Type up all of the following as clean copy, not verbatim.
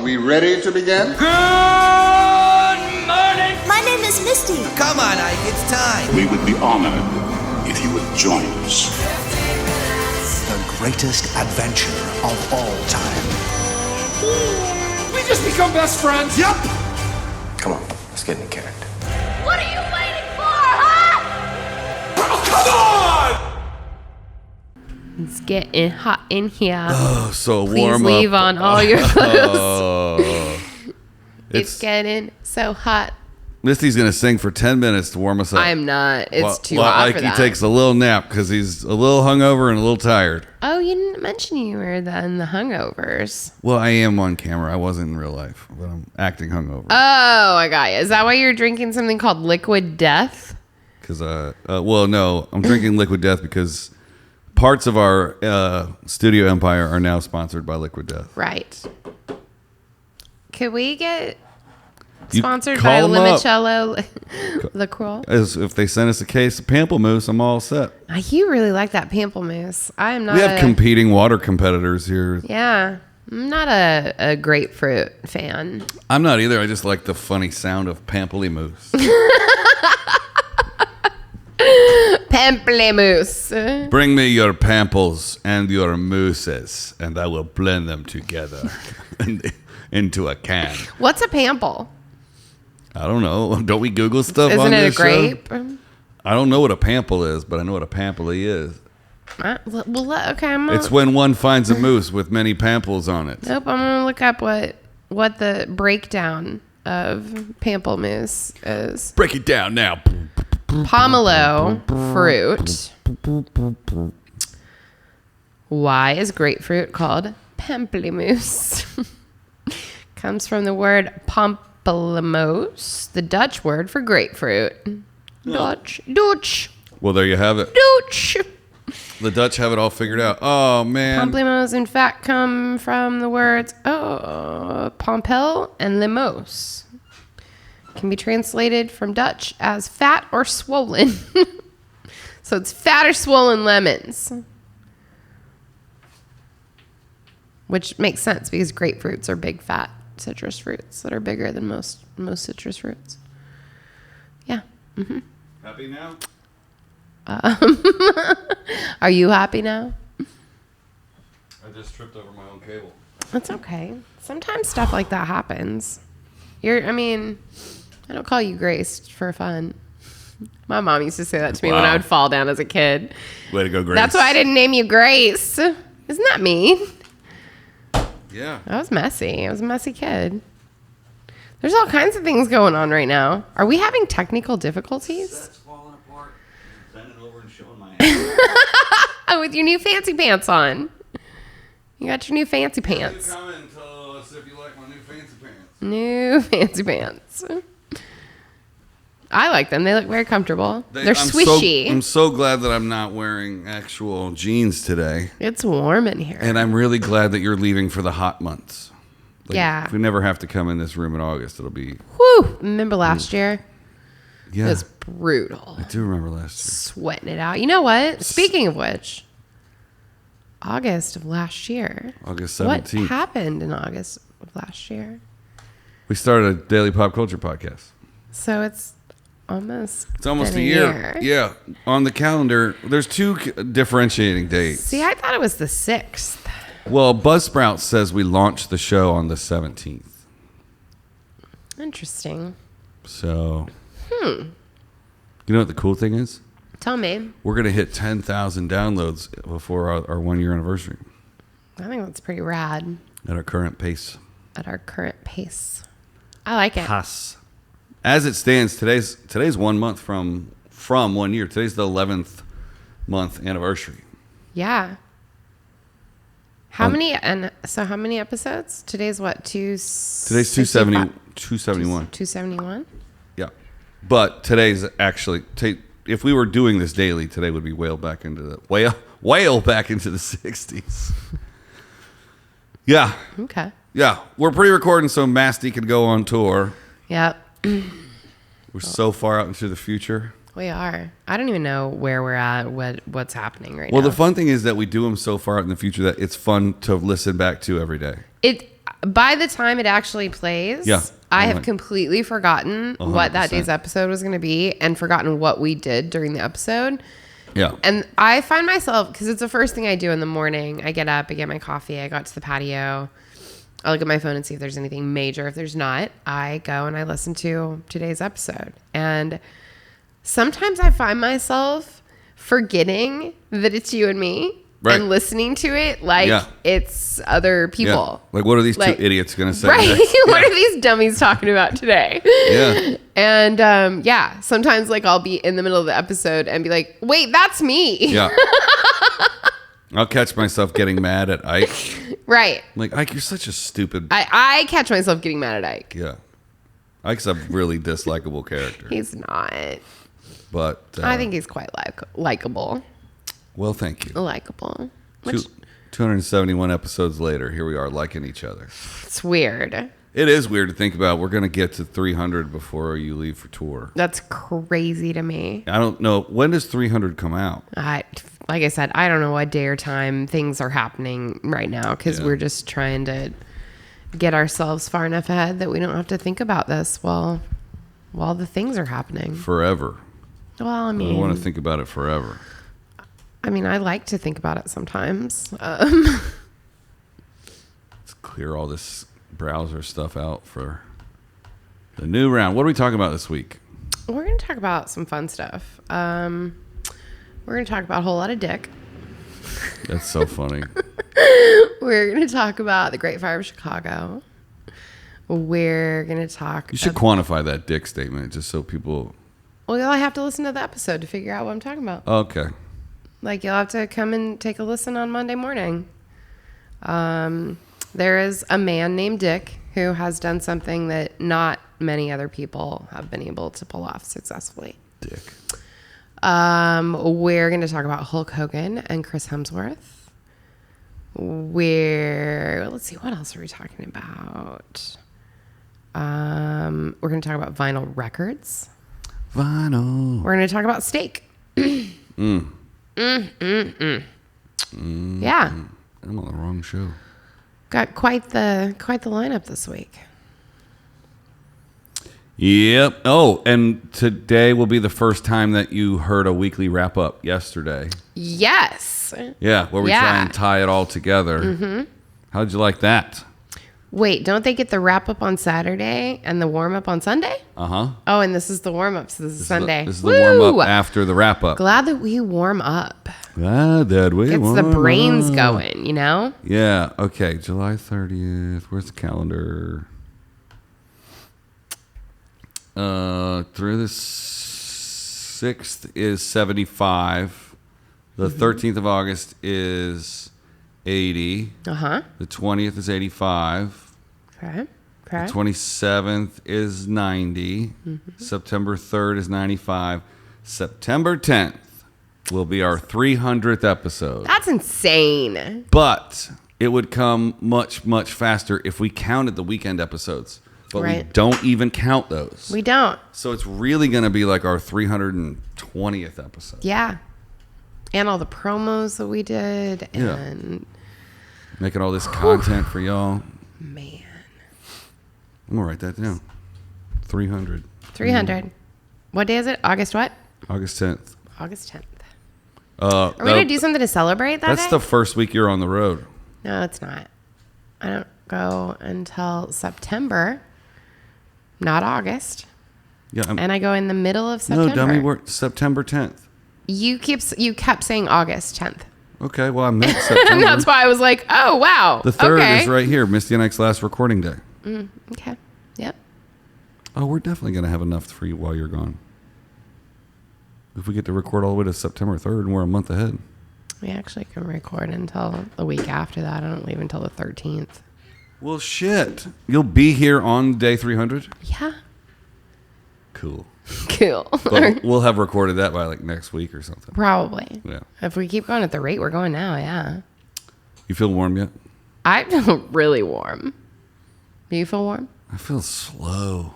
we ready to begin? Good morning! My name is Misty. Come on, Ike, it's time. We would be honored if you would join us. The greatest adventure of all time. We just become best friends. Yep. Come on, let's get in character. What are you waiting for, huh? Oh, come on! It's getting hot in here. Oh, so Please warm leave up. on all your clothes. Oh. It's getting so hot. Misty's going to sing for 10 minutes to warm us up. I'm not. It's too hot like for that. he takes a little nap because he's a little hungover and a little tired. Oh, you didn't mention you were in the hungovers. Well, I am on camera. I wasn't in real life, but I'm acting hungover. Oh, I got you. Is that why you're drinking something called Liquid Death? Because, well, no, I'm drinking Liquid Death because parts of our studio empire are now sponsored by Liquid Death. Right. Could we get You sponsored call by 'em up. Limoncello LaCroix? As if they send us a case of pamplemousse, I'm all set. You really like that pamplemousse. I am not. We have competing water competitors here. Yeah. I'm not a grapefruit fan. I'm not either. I just like the funny sound of pamplemousse. Pamplemousse. Bring me your pamples and your mousses, and I will blend them together into a can. What's a pample? I don't know. Don't we Google stuff on Isn't it this a grape? show? I don't know what a pample is, but I know what a pamply is. Okay. It's when one finds a moose with many pamples on it. Nope, I'm gonna look up what the breakdown of pamplemousse is. Break it down now. Pomelo fruit. Why is grapefruit called pamplemousse? Comes from the word pamplemousse, the Dutch word for grapefruit. Dutch. Well, there you have it. Dutch. The Dutch have it all figured out. Oh, man. Pamplemousse, in fact, come from the words pompel and limos. Can be translated from Dutch as fat or swollen. So it's fat or swollen lemons. Which makes sense because grapefruits are big fat citrus fruits that are bigger than most citrus fruits. Yeah. Mm-hmm. Happy now? Are you happy now? I just tripped over my own cable. That's okay. Sometimes stuff like that happens. I don't call you Grace for fun. My mom used to say that to me when I would fall down as a kid. Way to go, Grace. That's why I didn't name you Grace. Isn't that mean? Yeah. I was messy. I was a messy kid. There's all kinds of things going on right now. Are we having technical difficulties? That's falling apart. Bending over and showing my hand. With your new fancy pants on. You got your new fancy pants. Comment and tell us if you like my new fancy pants. New fancy pants. I like them. They look very comfortable. They're swishy. I'm so glad that I'm not wearing actual jeans today. It's warm in here. And I'm really glad that you're leaving for the hot months. Yeah. If we never have to come in this room in August, it'll be... Whew. Remember last year? Yeah. It was brutal. I do remember last year. Sweating it out. You know what? Speaking of which, August of last year. August 17th. What happened in August of last year? We started a daily pop culture podcast. So it's almost a been year. Yeah. On the calendar, there's two differentiating dates. See, I thought it was the 6th. Well, Buzzsprout says we launched the show on the 17th. Interesting. So, you know what the cool thing is? Tell me. We're going to hit 10,000 downloads before our 1 year anniversary I think that's pretty rad at our current pace. I like it. As it stands, today's 1 month from 1 year. Today's the 11th month anniversary. Yeah. How many episodes? Today's what? Today's 271. 271? Yeah. But today's actually if we were doing this daily, today would be whale back into the 60s. Yeah. Okay. Yeah. We're pre-recording so Masty could go on tour. Yep. We're so far out into the future. We are. I don't even know where we're at, what's happening right now. Well, the fun thing is that we do them so far out in the future that it's fun to listen back to every day. by the time it actually plays, Yeah. I have completely forgotten what that 100%. day's episode was going to be and forgotten what we did during the episode. Yeah. And I find myself, because it's the first thing I do in the morning. I get up, I get my coffee, I go out to the patio. I look at my phone and see if there's anything major. If there's not, I go and I listen to today's episode. And sometimes I find myself forgetting that it's you and me. Right. And listening to it like it's other people. Yeah. Like, what are these Like- two idiots going to say? Right. next? What are these dummies talking about today? Yeah. And sometimes like I'll be in the middle of the episode and be like, wait, that's me. Yeah. I'll catch myself getting mad at Ike. Right. Like, Ike, you're such a stupid. I catch myself getting mad at Ike. Yeah. Ike's a really dislikable character. He's not. But I think he's quite likable. well, thank you. Likable. Which 271 episodes later, here we are liking each other. it's weird. It is weird to think about. We're going to get to 300 before you leave for tour. That's crazy to me. I don't know. When does 300 come out? Like I said, I don't know what day or time things are happening right now because we're just trying to get ourselves far enough ahead that we don't have to think about this while the things are happening. Forever. Well, I I mean, want to think about it forever. I like to think about it sometimes. Let's clear all this browser stuff out for the new round. What are we talking about this week? We're going to talk about some fun stuff. We're going to talk about a whole lot of dick. That's so funny. We're going to talk about the Great Fire of Chicago. We're going to talk. You should quantify that dick statement just so people. Well, I have to listen to the episode to figure out what I'm talking about. Okay. Like, you'll have to come and take a listen on Monday morning. There is a man named Dick who has done something that not many other people have been able to pull off successfully. Dick. We're going to talk about Hulk Hogan and Chris Hemsworth. Let's see, what else are we talking about? We're going to talk about vinyl records. Vinyl. We're going to talk about steak. Yeah. I'm on the wrong show. Got quite the lineup this week. Yep. Oh, and today will be the first time that you heard a weekly wrap up yesterday. Yes. Yeah, where we try and tie it all together. Mm-hmm. How'd you like that? Wait, don't they get the wrap up on Saturday and the warm up on Sunday? Uh-huh. Oh, and this is the warm up, so this is Sunday. This is the warm up after the wrap up. Glad that we warm up. Glad that we Gets the brains going, you know? Yeah. Okay. July 30th. Where's the calendar? Through the 6th is 75. The 13th of August is 80. Uh-huh. The 20th is 85. Okay. The 27th is 90. Mm-hmm. September 3rd is 95. September 10th will be our 300th episode. That's insane. But it would come much, much faster if we counted the weekend episodes. But we don't even count those. We don't. So it's really going to be like our 320th episode. Yeah. And all the promos that we did. And making all this content for y'all. Man. I'm going to write that down. 300. 300. What day is it? August what? August 10th. August 10th. Are we going to do something to celebrate that That's day? the first week you're on the road. No, it's not. I don't go until September, not August. Yeah, and I go in the middle of September. No, dummy, we're September 10th. You kept saying August 10th. Okay, well, I meant September. That's why I was like, oh, wow. The 3rd is right here, Misty and Ike's last recording day. Okay. Yep. Oh, we're definitely going to have enough for you while you're gone. If we get to record all the way to September 3rd and we're a month ahead. We actually can record until the week after that. I don't leave until the 13th. Well, shit. You'll be here on day 300? Yeah. Cool. Cool. But we'll have recorded that by like next week or something. Probably. Yeah. If we keep going at the rate we're going now, yeah. You feel warm yet? I feel really warm. Do you feel warm? I feel slow.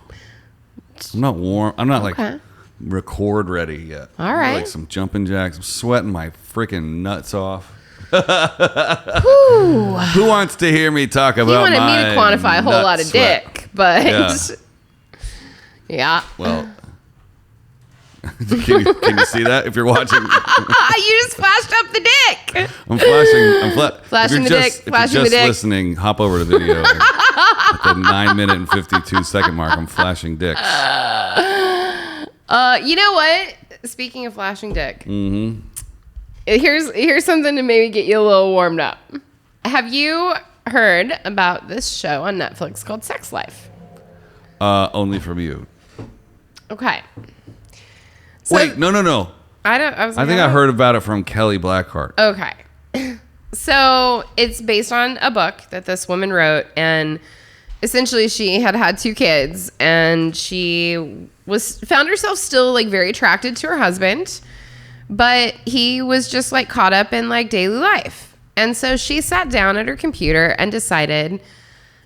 I'm not warm. I'm not like record ready yet. All right. Like some jumping jacks. I'm sweating my freaking nuts off. Who wants to hear me talk about He wanted my me to quantify a whole lot of sweat? dick, but yeah. Well, can you see that if you're watching? You just flashed up the dick. I'm flashing. Flashing the dick, flashing the If you're just dick. listening, hop over to video at the 9-minute and 52-second mark. I'm flashing dicks. You know what? Speaking of flashing dick, here's something to maybe get you a little warmed up. Have you heard about this show on Netflix called Sex Life? Only from you. Okay. So, Wait, no. I think I heard about it from Kelly Blackheart. Okay. So it's based on a book that this woman wrote, and essentially she had 2 kids, and she found herself still like very attracted to her husband, but he was just like caught up in like daily life. And so she sat down at her computer and decided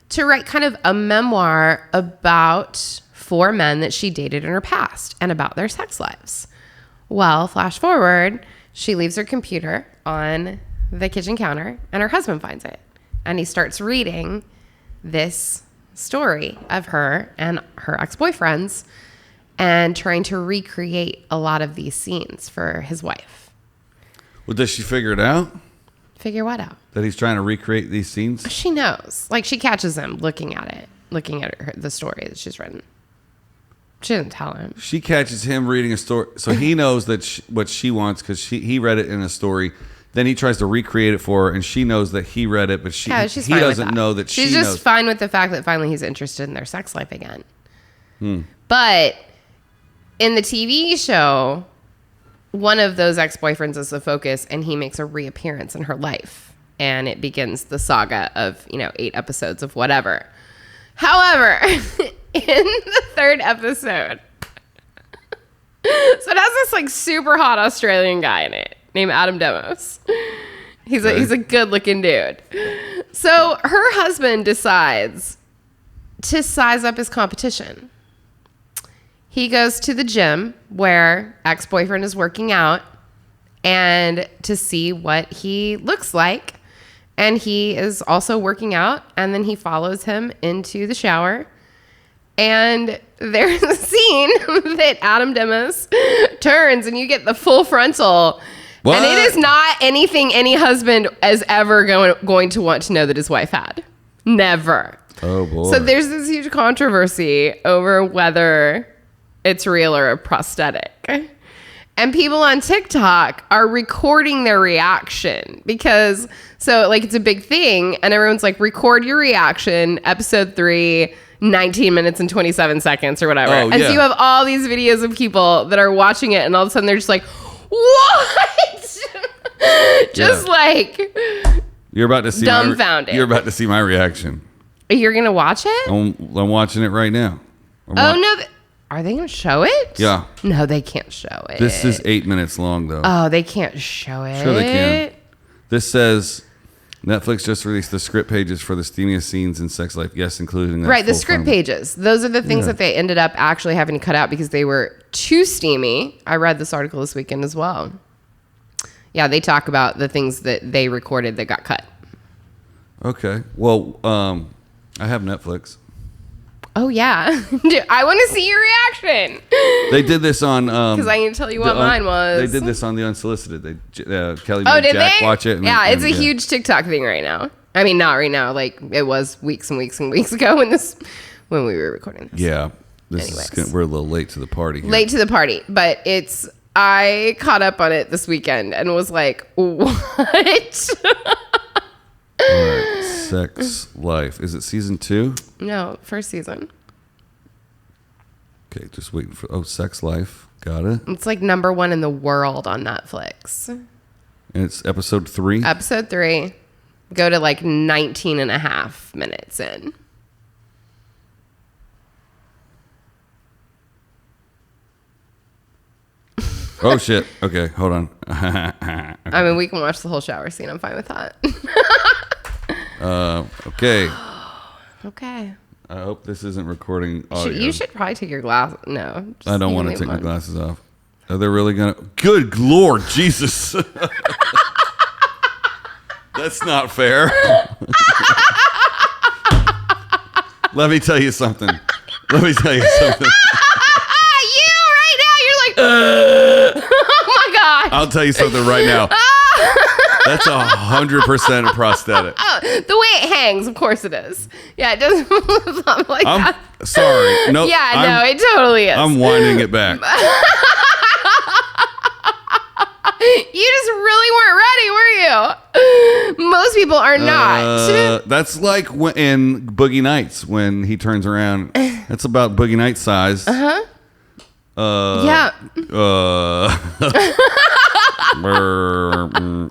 to write kind of a memoir about 4 men that she dated in her past and about their sex lives. Well, flash forward, she leaves her computer on the kitchen counter and her husband finds it. And he starts reading this story of her and her ex-boyfriends and trying to recreate a lot of these scenes for his wife. Well, does she figure it out? Figure what out? That he's trying to recreate these scenes? She knows. Like, she catches him looking at the story that she's written. She doesn't tell him. She catches him reading a story. So he knows that what she wants because he read it in a story. Then he tries to recreate it for her, and she knows that he read it, but She's he fine with doesn't that. know that she's she just knows. fine with the fact that finally he's interested in their sex life again. But in the TV show, one of those ex-boyfriends is the focus, and he makes a reappearance in her life, and it begins the saga of 8 episodes of whatever. However, in the 3rd episode, so it has this like super hot Australian guy in it named Adam Demos. He's a good looking dude. So her husband decides to size up his competition. He goes to the gym where ex-boyfriend is working out and to see what he looks like. And he is also working out, and then he follows him into the shower. And there's a scene that Adam Demos turns, and you get the full frontal. What? And it is not anything any husband is ever going to want to know that his wife had. Never. Oh, boy. So there's this huge controversy over whether it's real or a prosthetic. And people on TikTok are recording their reaction because, it's a big thing. And everyone's like, record your reaction, episode 3, 19 minutes and 27 seconds or whatever. Oh, and yeah. so you have all these videos of people that are watching it. And all of a sudden they're just like, what? Just like, You're about to see dumbfounded. You're about to see my reaction. you're going to watch it? I'm watching it right now. Oh, no. Are they going to show it? Yeah. No, they can't show it. This is 8 minutes long, though. Oh, they can't show it. Sure they can. This says Netflix just released the script pages for the steamiest scenes in sex life. Yes, including that Right, the full script film. pages. Those are the things that they ended up actually having to cut out because they were too steamy. I read this article this weekend as well. Yeah, they talk about the things that they recorded that got cut. Okay. Well, I have Netflix. Oh, yeah. Dude, I want to see your reaction. They did this on Because I need to tell you what mine was. They did this on the Unsolicited. Kelly Oh, made did Jack they? watch it. Yeah, it's a huge TikTok thing right now. I mean, not right now. Like, it was weeks and weeks and weeks ago when we were recording this. Yeah. Anyways. We're a little late to the party here. Late to the party, but I caught up on it this weekend and was like, what? All right. Sex Life. Is it season 2? No, first season. Okay, just waiting for... Sex Life. Got it. It's like number 1 in the world on Netflix. And it's episode 3? Episode 3. Go to like 19 and a half minutes in. Oh, shit. Okay, hold on. I mean, we can watch the whole shower scene. I'm fine with that. Okay. Okay. I hope this isn't recording audio. You should probably take your glass. No. I don't want to leave take my them on. glasses off. Are they really going to... Good Lord, Jesus. That's not fair. Let me tell you something. You right now, you're like, oh my God. I'll tell you something right now. That's 100% prosthetic. Oh, the way it hangs, of course it is. Yeah, it doesn't move up like I'm that. sorry. No. Yeah, no, it totally is. I'm winding it back. You just really weren't ready, were you? Most people are not. That's like in Boogie Nights when he turns around. That's about Boogie Nights size. Yeah.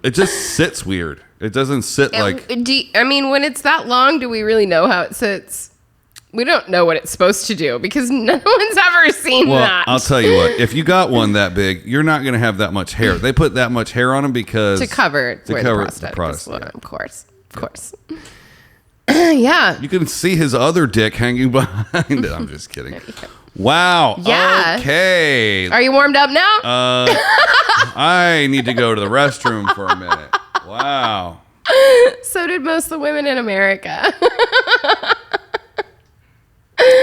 It just sits weird. It doesn't sit like. When it's that long, do we really know how it sits? We don't know what it's supposed to do because no one's ever seen Well, that. I'll tell you what. If you got one that big, you're not going to have that much hair. They put that much hair on them because to cover the prosthetic. prosthetic, Of course. Yeah. You can see his other dick hanging behind it. I'm just kidding. Wow. Yeah. Okay. Are you warmed up now? I need to go to the restroom for a minute. Wow. So did most of the women in America.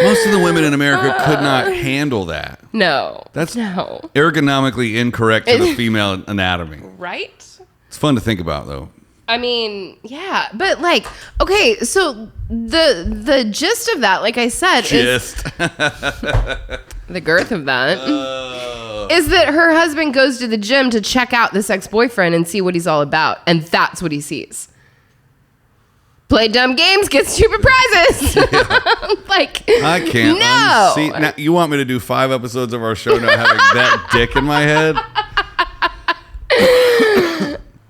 Most of the women in America could not handle that. No. That's no. ergonomically incorrect to the female anatomy. Right? It's fun to think about, though. I mean, yeah, but like, okay, so the gist of that, like I said, is the girth of that is that her husband goes to the gym to check out this ex-boyfriend and see what he's all about, and that's what he sees. Play dumb games, get stupid prizes. Like, I can't no. Now, you want me to do 5 episodes of our show now having that dick in my head?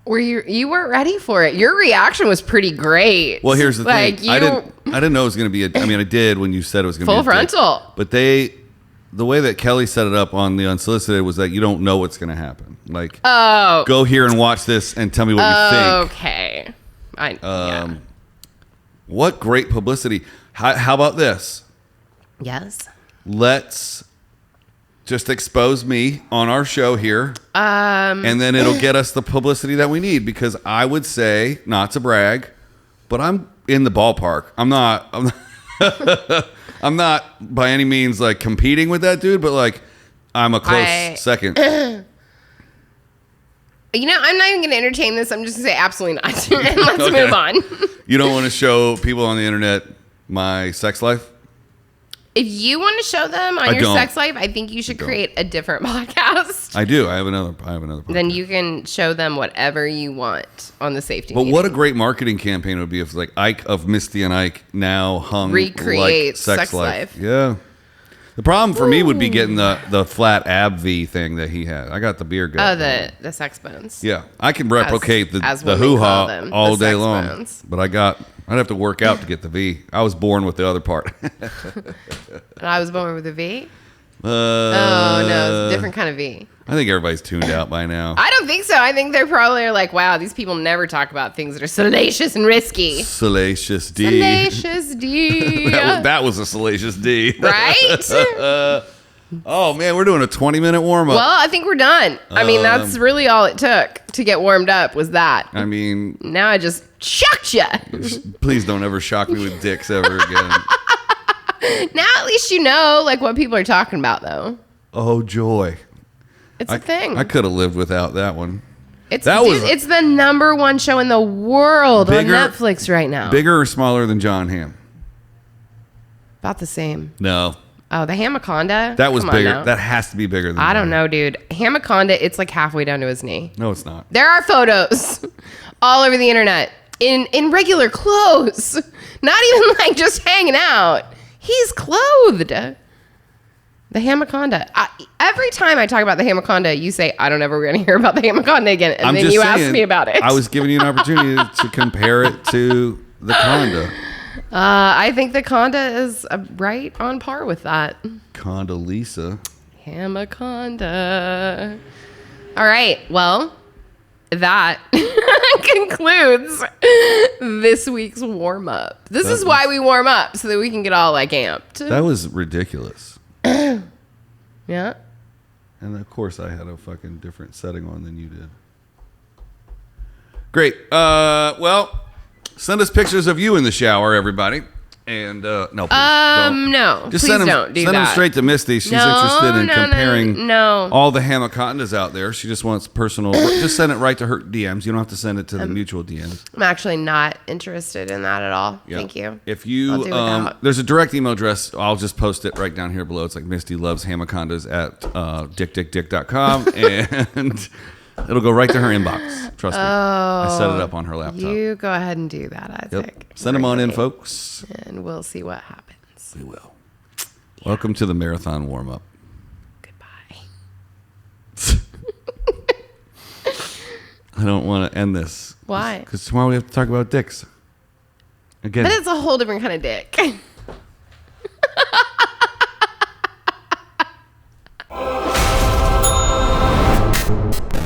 You weren't ready for it. Your reaction was pretty great. Well, here's the thing. You, I didn't know it was going to be I did when you said it was going to be full frontal. But the way that Kelly set it up on the Unsolicited was that you don't know what's going to happen. Like, go here and watch this and tell me what you think. Okay. What great publicity. How about this? Yes. Let's just expose me on our show here. And then it'll get us the publicity that we need, because I would say, not to brag, but I'm in the ballpark. I'm not I'm not by any means like competing with that dude, but like I'm a close second. You know, I'm not even going to entertain this. I'm just going to say absolutely not. And let's move on. You don't want to show people on the internet my sex life? If you want to show them on your sex life, I think you should create a different podcast. I do. I have another podcast. Then you can show them whatever you want on the safety But meeting. what a great marketing campaign it would be if like Ike of Misty and Ike now hung recreate like sex life. Yeah. The problem for me would be getting the flat ab V thing that he had. I got the beer gut. Oh, the sex bones. Yeah, I can replicate as the we call hoo-ha them, all the day sex long. bones. But I'd have to work out to get the V. I was born with the other part. And I was born with a V? Oh, no, it's a different kind of V. I think everybody's tuned out by now. I don't think so. I think they're probably like, wow, these people never talk about things that are salacious and risky. Salacious D. Salacious D. that was a salacious D. Right? Oh, man, we're doing a 20-minute warm-up. Well, I think we're done. I mean, that's really all it took to get warmed up was that. I mean... Now I just shocked you. Please don't ever shock me with dicks ever again. Now at least you know like what people are talking about, though. Oh, joy. It's a thing. I could have lived without that one. It's the number one show in the world on Netflix right now. Bigger or smaller than John Hamm? About the same. No. Oh, the Hamaconda? That was bigger. That has to be bigger than I don't know, dude. Hamaconda, it's like halfway down to his knee. No, it's not. There are photos all over the internet in regular clothes. Not even like just hanging out. He's clothed. The Hamaconda. Every time I talk about the Hamaconda, you say, I don't ever going to hear about the Hamaconda again. And then you ask me about it. I was giving you an opportunity to compare it to the Conda. I think the Conda is right on par with that. Condoleezza. Hamaconda. All right. Well, that concludes this week's warm up. This is why we warm up, so that we can get all like amped. That was ridiculous. Yeah. And of course I had a fucking different setting on than you did. Great. Well, send us pictures of you in the shower, everybody. And no, please don't. No, Just please send them, don't do send that. them straight to Misty. She's No, interested in no, comparing no. all the hamacondas out there. She just wants personal. Just send it right to her DMs. You don't have to send it to the mutual DMs. I'm actually not interested in that at all. Yeah. Thank you. If you, I'll do without. there's a direct email address. I'll just post it right down here below. It's like Misty loves hamacondas at dickdickdick.com, and it'll go right to her inbox. Trust me. I set it up on her laptop. You go ahead and do that, Isaac. Yep. Send them on in, Really. folks. And we'll see what happens. We will. Welcome to the marathon warm-up. Goodbye. I don't want to end this. Why? Because tomorrow we have to talk about dicks. Again. But it's a whole different kind of dick.